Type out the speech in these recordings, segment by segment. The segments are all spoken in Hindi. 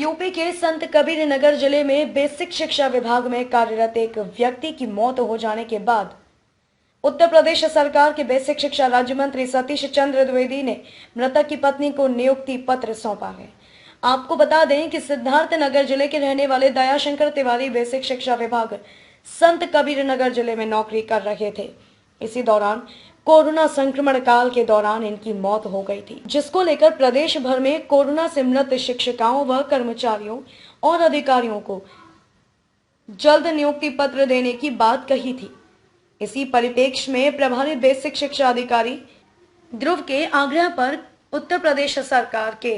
यूपी के संत कबीर नगर जिले में बेसिक शिक्षा विभाग में कार्यरत एक व्यक्ति की मौत हो जाने के बाद उत्तर प्रदेश सरकार के बेसिक शिक्षा राज्य मंत्री सतीश चंद्र द्विवेदी ने मृतक की पत्नी को नियुक्ति पत्र सौंपा है। आपको बता दें कि सिद्धार्थ नगर जिले के रहने वाले दयाशंकर तिवारी बेसिक शिक्षा विभाग संत कबीर नगर जिले में नौकरी कर रहे थे। इसी दौरान कोरोना संक्रमण काल के दौरान इनकी मौत हो गई थी, जिसको लेकर प्रदेश भर में कोरोना से मृत शिक्षिकाओं व कर्मचारियों और अधिकारियों को जल्द नियुक्ति पत्र देने की बात कही थी। इसी परिप्रेक्ष्य में प्रभारी बेसिक शिक्षा अधिकारी ध्रुव के आग्रह पर उत्तर प्रदेश सरकार के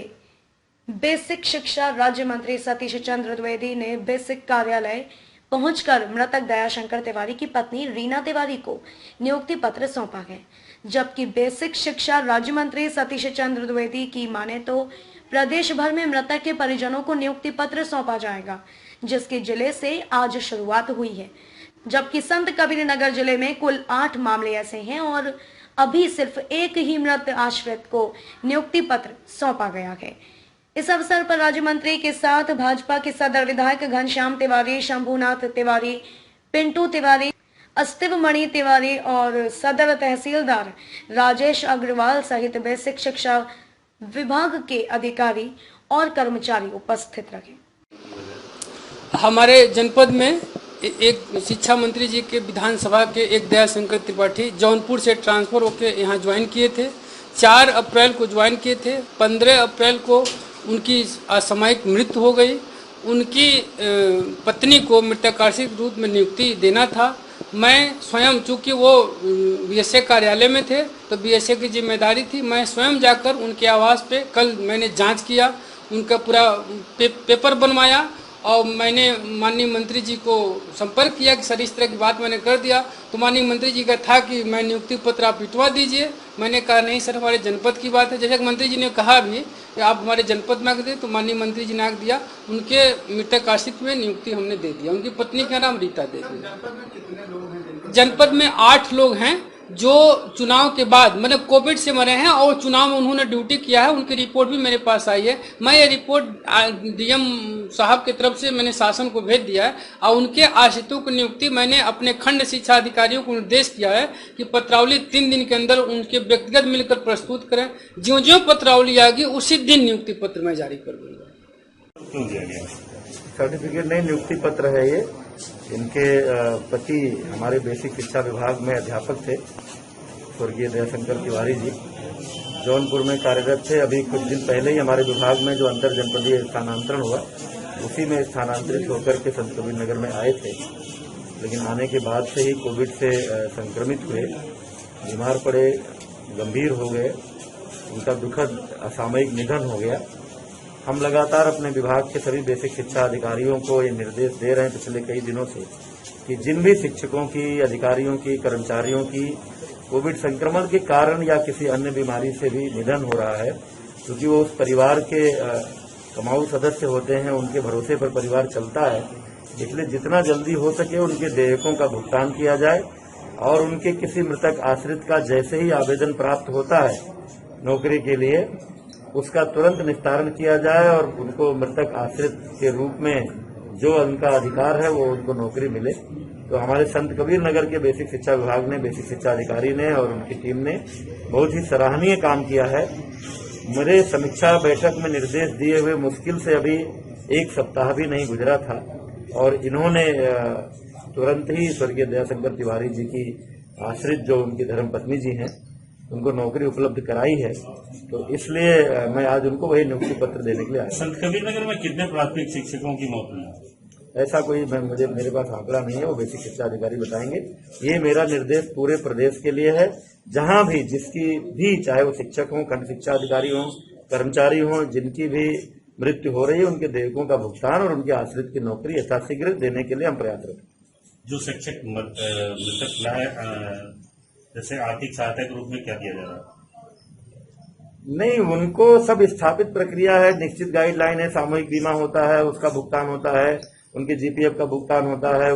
बेसिक शिक्षा राज्य मंत्री सतीश चंद्र द्विवेदी ने बेसिक कार्यालय पहुंचकर मृतक दयाशंकर तिवारी की पत्नी रीना तिवारी को नियुक्ति पत्र सौंपा है। जबकि बेसिक शिक्षा राज्य मंत्री सतीश चंद्र द्विवेदी की माने तो प्रदेश भर में मृतक के परिजनों को नियुक्ति पत्र सौंपा जाएगा, जिसके जिले से आज शुरुआत हुई है। जबकि संत कबीर नगर जिले में कुल 8 मामले ऐसे हैं और अभी सिर्फ एक ही मृत आश्रित को नियुक्ति पत्र सौंपा गया है। इस अवसर पर राज्य मंत्री के साथ भाजपा के सदर विधायक घनश्याम तिवारी, शंभुनाथ तिवारी, पिंटू तिवारी, अस्तिव मणि तिवारी और सदर तहसीलदार राजेश अग्रवाल सहित बेसिक शिक्षा विभाग के अधिकारी और कर्मचारी उपस्थित रहे। हमारे जनपद में एक शिक्षा मंत्री जी के विधानसभा के एक दयाशंकर त्रिपाठी जौनपुर से ट्रांसफर होकर यहाँ ज्वाइन किए थे। 4 अप्रैल को ज्वाइन किए थे। 15 अप्रैल को उनकी असामयिक मृत्यु हो गई। उनकी पत्नी को मृतकार्षिक रूप में नियुक्ति देना था। मैं स्वयं, चूंकि वो बीएसए कार्यालय में थे तो बीएसए की जिम्मेदारी थी, मैं स्वयं जाकर उनके आवास पे कल मैंने जांच किया, उनका पूरा पेपर बनवाया और मैंने माननीय मंत्री जी को संपर्क किया कि सर इस तरह की बात मैंने कर दिया। तो माननीय मंत्री जी का था कि मैं नियुक्ति पत्र आप पिटवा दीजिए। मैंने कहा नहीं सर, हमारे जनपद की बात है। जैसे मंत्री जी ने कहा भी कि आप हमारे जनपद में आग दें, तो माननीय मंत्री जी ने आग दिया। उनके मृतक आश्रित में नियुक्ति हमने दे दिया। उनकी पत्नी का नाम रीता देवी। जनपद में 8 लोग हैं जो चुनाव के बाद मतलब कोविड से मरे हैं और चुनाव में उन्होंने ड्यूटी किया है। उनकी रिपोर्ट भी मेरे पास आई है। मैं ये रिपोर्ट डीएम साहब की तरफ से मैंने शासन को भेज दिया है और उनके आश्रितों की नियुक्ति मैंने अपने खंड शिक्षा अधिकारियों को निर्देश किया है कि पत्रावली 3 दिन के अंदर उनके व्यक्तिगत मिलकर प्रस्तुत करें। ज्यों ज्यों पत्रावली आएगी उसी दिन नियुक्ति पत्र मैं जारी कर दूंगा। सर्टिफिकेट नहीं, नियुक्ति पत्र है ये। इनके पति हमारे बेसिक शिक्षा विभाग में अध्यापक थे, स्वर्गीय दयाशंकर तिवारी जी, जौनपुर में कार्यरत थे। अभी कुछ दिन पहले ही हमारे विभाग में जो अंतर जनपदीय स्थानांतरण हुआ उसी में स्थानांतरित होकर के संत कबीर नगर में आए थे, लेकिन आने के बाद से ही कोविड से संक्रमित हुए, बीमार पड़े, गंभीर हो गए, उनका दुखद असामयिक निधन हो गया। हम लगातार अपने विभाग के सभी बेसिक शिक्षा अधिकारियों को ये निर्देश दे रहे हैं पिछले कई दिनों से कि जिन भी शिक्षकों की, अधिकारियों की, कर्मचारियों की कोविड संक्रमण के कारण या किसी अन्य बीमारी से भी निधन हो रहा है, क्योंकि वो उस परिवार के कमाऊ सदस्य होते हैं, उनके भरोसे पर परिवार चलता है, इसलिए जितना जल्दी हो सके उनके देयकों का भुगतान किया जाए और उनके किसी मृतक आश्रित का जैसे ही आवेदन प्राप्त होता है नौकरी के लिए उसका तुरंत निस्तारण किया जाए और उनको मृतक आश्रित के रूप में जो उनका अधिकार है वो उनको नौकरी मिले। तो हमारे संत कबीर नगर के बेसिक शिक्षा विभाग ने, बेसिक शिक्षा अधिकारी ने और उनकी टीम ने बहुत ही सराहनीय काम किया है। मेरे समीक्षा बैठक में निर्देश दिए हुए मुश्किल से अभी 1 सप्ताह भी नहीं गुजरा था और इन्होंने तुरंत ही स्वर्गीय दयाशंकर तिवारी जी की आश्रित जो उनकी धर्मपत्नी जी हैं उनको नौकरी उपलब्ध कराई है। तो इसलिए मैं आज उनको वही नियुक्ति पत्र देने के लिए आया। संत कबीर नगर में कितने प्राथमिक शिक्षकों की मौत हुई? ऐसा कोई मेरे पास आंकड़ा नहीं है, वो बेसिक शिक्षा अधिकारी बताएंगे। ये मेरा निर्देश पूरे प्रदेश के लिए है। जहां भी जिसकी भी, चाहे वो शिक्षक हों, खंड शिक्षा अधिकारी हों, कर्मचारी हों, जिनकी भी मृत्यु हो रही है उनके देयकों का भुगतान और उनके आश्रित की नौकरी यथाशीघ्र देने के लिए हम प्रयासरत हैं। जो शिक्षक मृतक जैसे आर्थिक सहायता के रूप में क्या दिया जा रहा है? नहीं, उनको सब स्थापित प्रक्रिया है, निश्चित गाइडलाइन है। सामूहिक बीमा होता है, उसका भुगतान होता है, उनके जीपीएफ का भुगतान होता है।